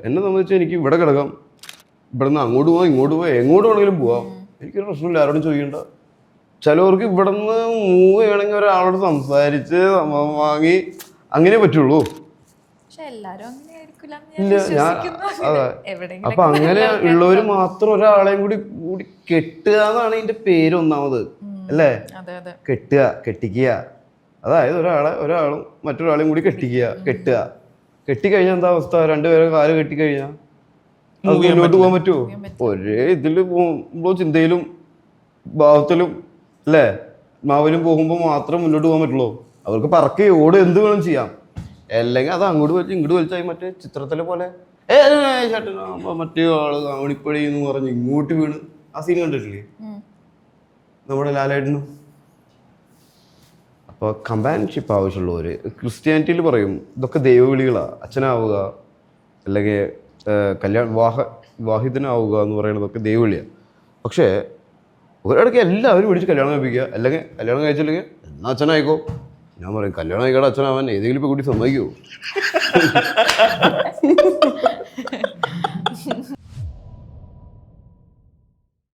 എന്നെ സംബന്ധിച്ച് എനിക്ക് ഇവിടെ കിടക്കാം, ഇവിടെ നിന്ന് അങ്ങോട്ട് പോവാം, ഇങ്ങോട്ട് പോവാം, എങ്ങോട്ട് വേണമെങ്കിലും പോവാം. എനിക്കൊരു പ്രശ്നമില്ല, ആരോടും ചോദിക്കണ്ട. ചിലവർക്ക് ഇവിടെ നിന്ന് മൂവ് ചെയ്യണമെങ്കിൽ ഒരാളോട് സംസാരിച്ച് വാങ്ങി അങ്ങനെ പറ്റുള്ളൂ. ഇല്ല, ഞാൻ അതെ. അപ്പൊ അങ്ങനെ ഉള്ളവര് മാത്രം ഒരാളെയും കൂടി കൂടി കെട്ടുക എന്നാണ് ഇതിന്റെ പേര് ഒന്നാമത്, അല്ലേ? കെട്ടുക, കെട്ടിക്കുക. അതായത് ഒരാളും മറ്റൊരാളെയും കൂടി കെട്ടുക. കെട്ടിക്കഴിഞ്ഞാൽ എന്താ അവസ്ഥ? രണ്ടുപേരെ കാല് കെട്ടിക്കഴിഞ്ഞാൽ മുന്നോട്ട് പോകാൻ പറ്റുമോ? ഒരേ ഇതില് പോകുമ്പോ ചിന്തയിലും ഭാവത്തിലും അല്ലേ മാവിലും പോകുമ്പോൾ മാത്രം മുന്നോട്ട് പോകാൻ പറ്റുള്ളൂ. അവർക്ക് പറക്കി ഓട് എന്ത് വേണം ചെയ്യാം. അല്ലെങ്കിൽ അത് അങ്ങോട്ട് വലിച്ച് ഇങ്ങോട്ട് വലിച്ചായി. മറ്റേ ചിത്രത്തിലെ പോലെ ചേട്ടൻ മറ്റേ ആള് കാവണിപ്പടി എന്ന് പറഞ്ഞ് ഇങ്ങോട്ട് വീണ് ആ സീൻ കണ്ടിട്ടില്ലേ നമ്മുടെ ലാലേട്ടനും? അപ്പോൾ കമ്പാനിയൻഷിപ്പ് ആവശ്യമുള്ളവർ ക്രിസ്ത്യാനിറ്റിയിൽ പറയും ഇതൊക്കെ ദൈവവിളികളാണ്. അച്ഛനാവുക അല്ലെങ്കിൽ വിവാഹിതനാവുക എന്ന് പറയുന്നതൊക്കെ ദൈവവിളിയാണ്. പക്ഷേ ഒരിടയ്ക്ക് എല്ലാവരും വിളിച്ച് കല്യാണം കഴിപ്പിക്കുക, അല്ലെങ്കിൽ കല്യാണം കഴിച്ചില്ലെങ്കിൽ എന്നാ അച്ഛനായിക്കോ. ഞാൻ പറയും കല്യാണം കഴിക്കാതെ അച്ഛനാവാൻ ഏതെങ്കിലും ഇപ്പോൾ കൂടി സമ്മതിക്കുമോ?